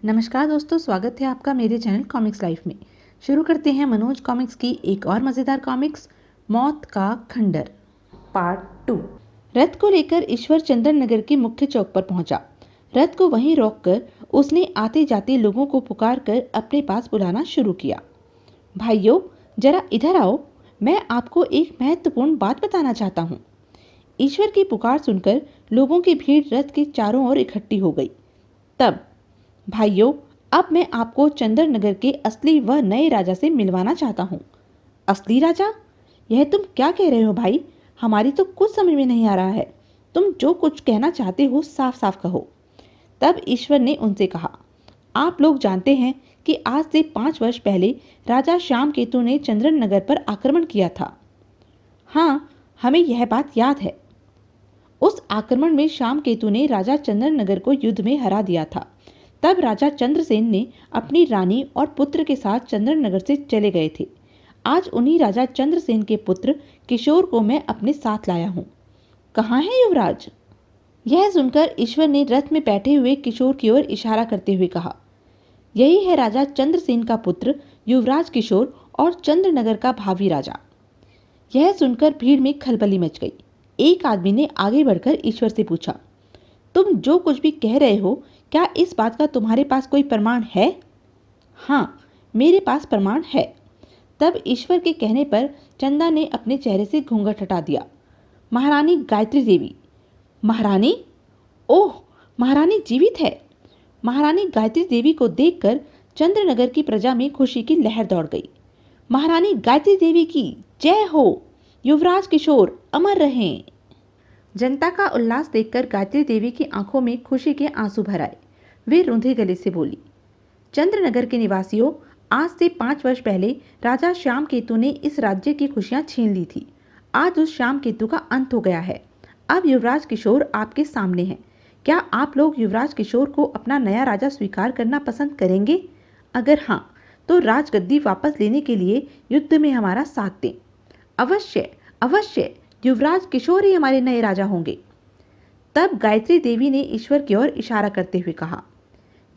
नमस्कार दोस्तों, स्वागत है आपका मेरे चैनल कॉमिक्स लाइफ में। शुरू करते हैं मनोज कॉमिक्स की एक और मज़ेदार कॉमिक्स, मौत का खंडर पार्ट 2। रथ को लेकर ईश्वर चंदन नगर के मुख्य चौक पर पहुंचा। रथ को वहीं रोककर उसने आते जाते लोगों को पुकार कर अपने पास बुलाना शुरू किया। भाइयों, जरा इधर आओ, मैं आपको एक महत्वपूर्ण बात बताना चाहता हूँ। ईश्वर की पुकार सुनकर लोगों की भीड़ रथ के चारों ओर इकट्ठी हो गई। तब भाइयों, अब मैं आपको चंदन नगर के असली व नए राजा से मिलवाना चाहता हूँ। असली राजा? यह तुम क्या कह रहे हो भाई? हमारी तो कुछ समझ में नहीं आ रहा है। तुम जो कुछ कहना चाहते हो साफ साफ कहो। तब ईश्वर ने उनसे कहा, आप लोग जानते हैं कि आज से 5 वर्ष पहले राजा श्याम केतु ने चंदन नगर पर आक्रमण किया था। हाँ, हमें यह बात याद है। उस आक्रमण में श्याम केतु ने राजा चंदन नगर को युद्ध में हरा दिया था। तब राजा चंद्रसेन ने अपनी रानी और पुत्र के साथ चंदन नगर से चले गए थे। आज उन्हीं राजा चंद्रसेन के पुत्र किशोर को मैं अपने साथ लाया हूँ। कहाँ है युवराज? यह सुनकर ईश्वर ने रथ में बैठे हुए किशोर की ओर इशारा करते हुए कहा, यही है राजा चंद्रसेन का पुत्र युवराज किशोर और चंद्रनगर का भावी राजा। यह सुनकर भीड़ में खलबली मच गई। एक आदमी ने आगे बढ़कर ईश्वर से पूछा, तुम जो कुछ भी कह रहे हो, क्या इस बात का तुम्हारे पास कोई प्रमाण है? हाँ, मेरे पास प्रमाण है। तब ईश्वर के कहने पर चंदा ने अपने चेहरे से घूंघट हटा दिया। महारानी गायत्री देवी। महारानी? ओह, महारानी जीवित है। महारानी गायत्री देवी को देखकर चंद्रनगर की प्रजा में खुशी की लहर दौड़ गई। महारानी गायत्री देवी की जय हो। युवराज किशोर अमर रहें। जनता का उल्लास देखकर गायत्री देवी की आंखों में खुशी के आंसू भर आए। वे रूंधे गले से बोली, चंद्रनगर के निवासियों, आज से 5 वर्ष पहले राजा श्याम केतु ने इस राज्य की खुशियां छीन ली थी। आज उस श्याम केतु का अंत हो गया है। अब युवराज किशोर आपके सामने हैं। क्या आप लोग युवराज किशोर को अपना नया राजा स्वीकार करना पसंद करेंगे? अगर हाँ, तो राजगद्दी वापस लेने के लिए युद्ध में हमारा साथ दें। अवश्य अवश्य, युवराज किशोर ही हमारे नए राजा होंगे। तब गायत्री देवी ने ईश्वर की ओर इशारा करते हुए कहा,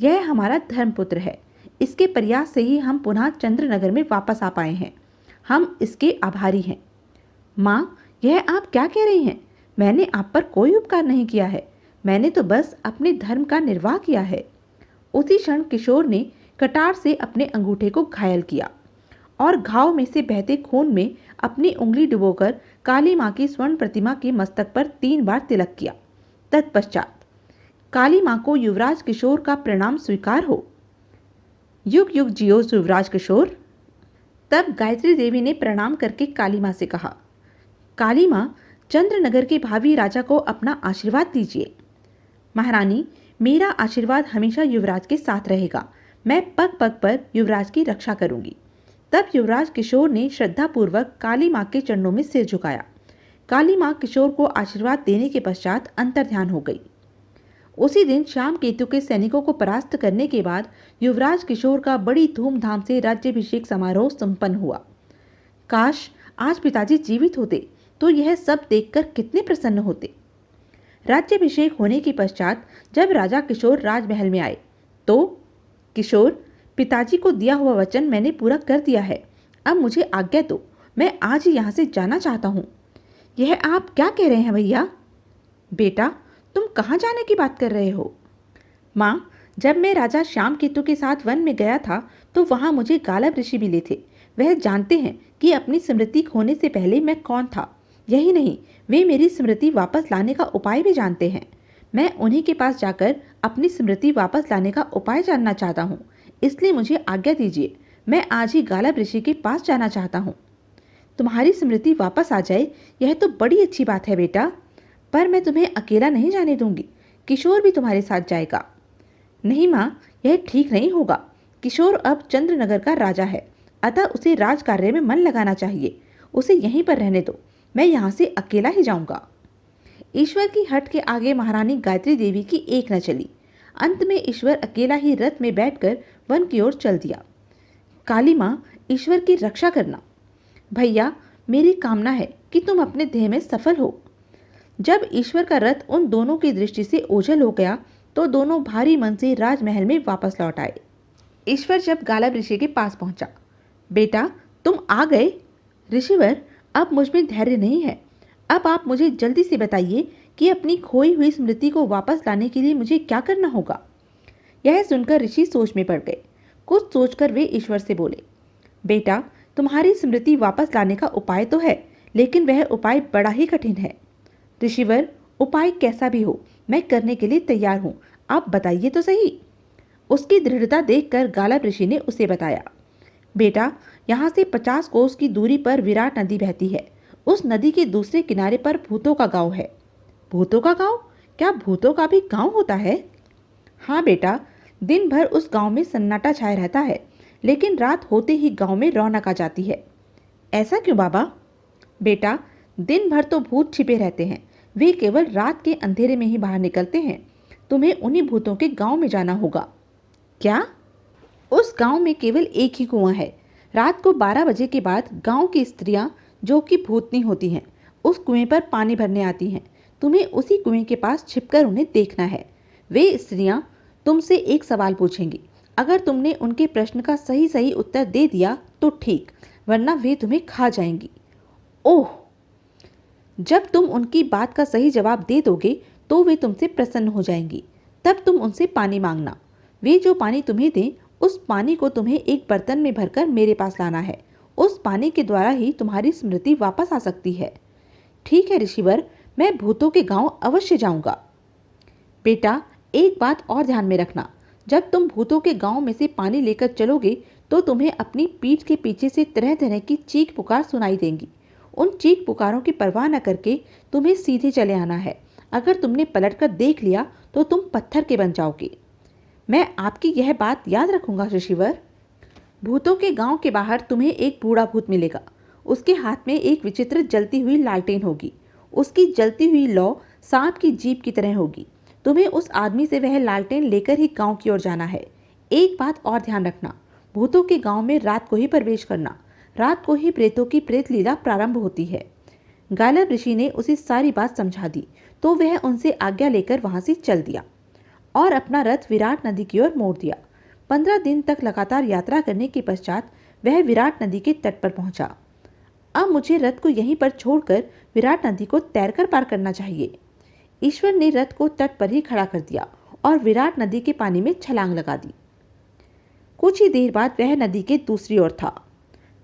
यह हमारा धर्मपुत्र है। इसके प्रयास से ही हम पुनः चंद्रनगर में वापस आ पाए हैं। हम इसके आभारी हैं। माँ, यह आप क्या कह रही हैं? मैंने आप पर कोई उपकार नहीं किया है। मैंने तो बस अपने धर्म का निर्वाह किया है। उसी क्षण किशोर ने कटार से अपने अंगूठे को घायल किया और घाव में से बहते खून में अपनी उंगली डुबोकर काली माँ की स्वर्ण प्रतिमा के मस्तक पर 3 बार तिलक किया। तत्पश्चात काली माँ को युवराज किशोर का प्रणाम स्वीकार हो। युग युग जियो युवराज किशोर। तब गायत्री देवी ने प्रणाम करके काली माँ से कहा, काली माँ, चंद्रनगर के भावी राजा को अपना आशीर्वाद दीजिए। महारानी, मेरा आशीर्वाद हमेशा युवराज के साथ रहेगा। मैं पग पग पर युवराज की रक्षा करूंगी। तब युवराज किशोर ने श्रद्धापूर्वक काली माँ के चरणों में सिर झुकाया। काली माँ किशोर को आशीर्वाद देने के पश्चात अंतर्ध्यान हो गई। उसी दिन श्याम केतु के सैनिकों को परास्त करने के बाद युवराज किशोर का बड़ी धूमधाम से राज्याभिषेक समारोह संपन्न हुआ। काश आज पिताजी जीवित होते तो यह सब देखकर कितने प्रसन्न होते। राज्याभिषेक होने के पश्चात जब राजा किशोर राजमहल में आए तो, किशोर, पिताजी को दिया हुआ वचन मैंने पूरा कर दिया है। अब मुझे आज्ञा दो, मैं आज ही यहाँ से जाना चाहता हूँ। यह आप क्या कह रहे हैं भैया? बेटा, तुम कहाँ जाने की बात कर रहे हो? माँ, जब मैं राजा श्याम केतु के साथ वन में गया था तो वहाँ मुझे गालब ऋषि मिले थे। वह जानते हैं कि अपनी स्मृति खोने से पहले मैं कौन था। यही नहीं, वे मेरी स्मृति वापस लाने का उपाय भी जानते हैं। मैं उन्हीं के पास जाकर अपनी स्मृति वापस लाने का उपाय जानना चाहता हूँ। इसलिए मुझे आज्ञा दीजिए, मैं आज ही गालब ऋषि के पास जाना चाहता हूँ। तुम्हारी स्मृति वापस आ जाए, यह तो बड़ी अच्छी बात है बेटा, पर मैं तुम्हें अकेला नहीं जाने दूंगी। किशोर भी तुम्हारे साथ जाएगा। नहीं माँ, यह ठीक नहीं होगा। किशोर अब चंद्रनगर का राजा है, अतः उसे राज कार्य में मन लगाना चाहिए। उसे यहीं पर रहने दो। मैं यहाँ से अकेला ही जाऊंगा। ईश्वर की हट के आगे महारानी गायत्री देवी की एक न चली। अंत में ईश्वर अकेला ही रथ में बैठकर वन की ओर चल दिया। काली माँ, ईश्वर की रक्षा करना। भैया, मेरी कामना है कि तुम अपने ध्येय में सफल हो। जब ईश्वर का रथ उन दोनों की दृष्टि से ओझल हो गया तो दोनों भारी मन से राजमहल में वापस लौट आए। ईश्वर जब गालब ऋषि के पास पहुंचा, बेटा तुम आ गए। ऋषिवर, अब मुझ में धैर्य नहीं है। अब आप मुझे जल्दी से बताइए कि अपनी खोई हुई स्मृति को वापस लाने के लिए मुझे क्या करना होगा। यह सुनकर ऋषि सोच में पड़ गए। कुछ सोचकर वे ईश्वर से बोले, बेटा तुम्हारी स्मृति वापस लाने का उपाय तो है, लेकिन वह उपाय बड़ा ही कठिन है। ऋषिवर, उपाय कैसा भी हो मैं करने के लिए तैयार हूँ, आप बताइए तो सही। उसकी दृढ़ता देखकर गालब ऋषि ने उसे बताया, बेटा यहाँ से 50 कोस की दूरी पर विराट नदी बहती है। उस नदी के दूसरे किनारे पर भूतों का गांव है। भूतों का गांव? क्या भूतों का भी गांव होता है? हाँ बेटा, दिन भर उस गांव में सन्नाटा छाया रहता है, लेकिन रात होते ही गांव में रौनक आ जाती है। ऐसा क्यों बाबा? बेटा दिन भर तो भूत छिपे रहते हैं, वे केवल रात के अंधेरे में ही बाहर निकलते हैं। तुम्हें उन्हीं भूतों के गांव में जाना होगा। क्या? उस गांव में केवल एक ही कुआं है। रात को 12 बजे के बाद गांव की स्त्रियां, जो कि भूतनी होती हैं, उस कुएं पर पानी भरने आती हैं। तुम्हें उसी कुएं के पास छिपकर उन्हें देखना है। वे स्त्रियां तुमसे एक सवाल पूछेंगी। अगर तुमने उनके प्रश्न का सही सही उत्तर दे दिया तो ठीक, वरना वे तुम्हें खा जाएंगी। ओह! जब तुम उनकी बात का सही जवाब दे दोगे तो वे तुमसे प्रसन्न हो जाएंगी। तब तुम उनसे पानी मांगना। वे जो पानी तुम्हें दें, उस पानी को तुम्हें एक बर्तन में भरकर मेरे पास लाना है। उस पानी के द्वारा ही तुम्हारी स्मृति वापस आ सकती है। ठीक है ऋषिवर, मैं भूतों के गांव अवश्य जाऊंगा। बेटा एक बात और ध्यान में रखना, जब तुम भूतों के गांव में से पानी लेकर चलोगे तो तुम्हें अपनी पीठ के पीछे से तरह तरह की चीख पुकार सुनाई देंगी। उन चीख पुकारों की परवाह न करके तुम्हें सीधे चले आना है। अगर तुमने पलटकर देख लिया तो तुम पत्थर के बन जाओगे। मैं आपकी यह बात याद रखूंगा ऋषिवर। भूतों के गांव के बाहर तुम्हें एक बूढ़ा भूत मिलेगा। उसके हाथ में एक विचित्र जलती हुई लालटेन होगी। उसकी जलती हुई लौ सांप की जीभ की तरह होगी। तुम्हें उस आदमी से वह लालटेन लेकर ही गांव की ओर जाना है। एक बात और ध्यान रखना, भूतों के गांव में रात को ही प्रवेश करना। रात को ही प्रेतों की प्रेत लीला प्रारंभ होती है। गालब ऋषि ने उसे सारी बात समझा दी तो वह उनसे आज्ञा लेकर वहां से चल दिया और अपना रथ विराट नदी की ओर मोड़ दिया। 15 दिन तक लगातार यात्रा करने के पश्चात वह विराट नदी के तट पर पहुंचा। अब मुझे रथ को यहीं पर छोड़कर विराट नदी को तैरकर पार करना चाहिए। ईश्वर ने रथ को तट पर ही खड़ा कर दिया और विराट नदी के पानी में छलांग लगा दी। कुछ ही देर बाद वह नदी के दूसरी ओर था।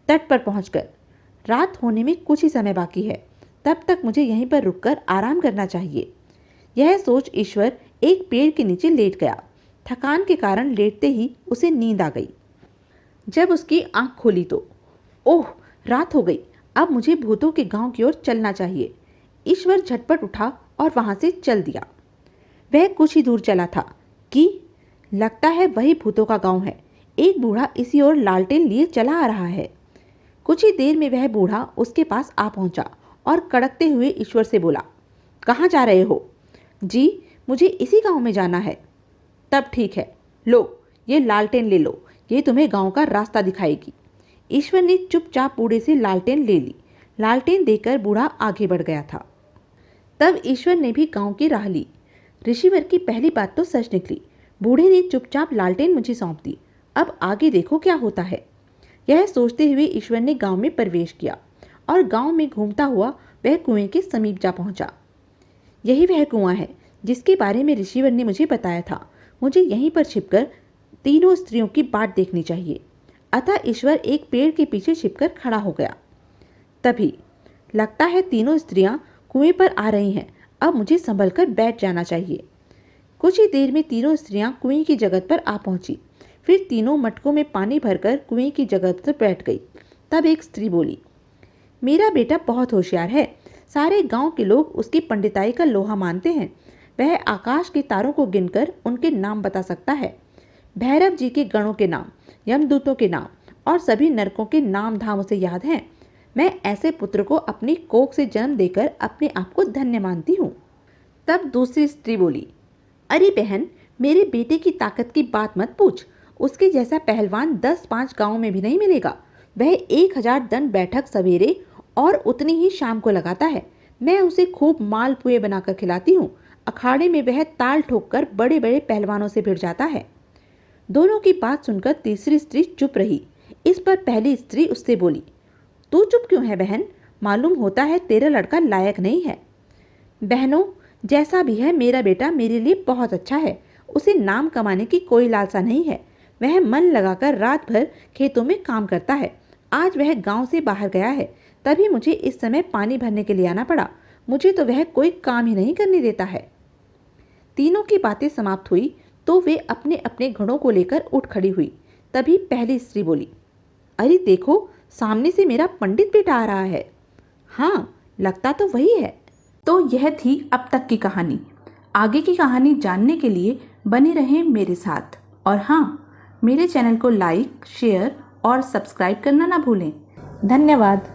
तट पर पहुंचकर, रात होने में कुछ ही समय बाकी है, तब तक मुझे यहीं पर रुककर आराम करना चाहिए। यह सोच ईश्वर एक पेड़ के नीचे लेट गया। थकान के कारण लेटते ही उसे नींद आ गई। जब उसकी आंख खोली तो ओह, रात हो गई। अब मुझे भूतों के गांव की ओर चलना चाहिए। ईश्वर झटपट उठा और वहां से चल दिया। वह कुछ ही दूर चला था कि लगता है वही भूतों का गांव है। एक बूढ़ा इसी ओर लालटेन लिए चला आ रहा है। कुछ ही देर में वह बूढ़ा उसके पास आ पहुंचा और कड़कते हुए ईश्वर से बोला, कहाँ जा रहे हो? जी, मुझे इसी गांव में जाना है। तब ठीक है, लो ये लालटेन ले लो, ये तुम्हें गांव का रास्ता दिखाएगी। ईश्वर ने चुपचाप बूढ़े से लालटेन ले ली। लालटेन देकर बूढ़ा आगे बढ़ गया था। तब ईश्वर ने भी गांव की राह ली। ऋषिवर की पहली बात तो सच निकली। बूढ़े ने चुपचाप लालटेन मुझे सौंप दी। अब आगे देखो क्या होता है। यह सोचते हुए ईश्वर ने गांव में प्रवेश किया और गांव में घूमता हुआ वह कुएं के समीप जा पहुंचा। यही वह कुआं है जिसके बारे में ऋषिवर ने मुझे बताया था। मुझे यहीं पर छिपकर तीनों स्त्रियों की बाट देखनी चाहिए। अतः ईश्वर एक पेड़ के पीछे छिपकर खड़ा हो गया। तभी लगता है तीनों स्त्रियां कुएं पर आ रही हैं। अब मुझे संभल कर बैठ जाना चाहिए। कुछ ही देर में तीनों स्त्रियां कुएं की जगह पर आ पहुंची। फिर तीनों मटकों में पानी भरकर कुएं की जगह पर बैठ गई। तब एक स्त्री बोली, मेरा बेटा बहुत होशियार है। सारे गांव के लोग उसकी पंडिताई का लोहा मानते हैं। वह आकाश के तारों को गिनकर उनके नाम बता सकता है। भैरव जी के गणों के नाम, यमदूतों के नाम और सभी नरकों के नाम धाम उसे याद हैं। मैं ऐसे पुत्र को अपनी कोख से जन्म देकर अपने आप को धन्य मानती हूँ। तब दूसरी स्त्री बोली, अरे बहन, मेरे बेटे की ताकत की बात मत पूछ। उसके जैसा पहलवान 10-5 गाँव में भी नहीं मिलेगा। वह 1000 दंड बैठक सवेरे और उतनी ही शाम को लगाता है। मैं उसे खूब मालपुए बनाकर खिलाती हूँ। अखाड़े में वह ताल ठोककर बड़े बड़े पहलवानों से भिड़ जाता है। दोनों की बात सुनकर तीसरी स्त्री चुप रही। इस पर पहली स्त्री उससे बोली, तू चुप क्यों है बहन? मालूम होता है तेरा लड़का लायक नहीं है। बहनों, जैसा भी है मेरा बेटा मेरे लिए बहुत अच्छा है। उसे नाम कमाने की कोई लालसा नहीं है। वह मन लगाकर रात भर खेतों में काम करता है। आज वह गांव से बाहर गया है, तभी मुझे इस समय पानी भरने के लिए आना पड़ा। मुझे तो वह कोई काम ही नहीं करने देता है। तीनों की बातें समाप्त हुई तो वे अपने अपने घड़ों को लेकर उठ खड़ी हुई। तभी पहली स्त्री बोली, अरे देखो, सामने से मेरा पंडित बेटा आ रहा है। हाँ, लगता तो वही है। तो यह थी अब तक की कहानी। आगे की कहानी जानने के लिए बने रहें मेरे साथ। और हाँ, मेरे चैनल को लाइक, शेयर और सब्सक्राइब करना ना भूलें। धन्यवाद।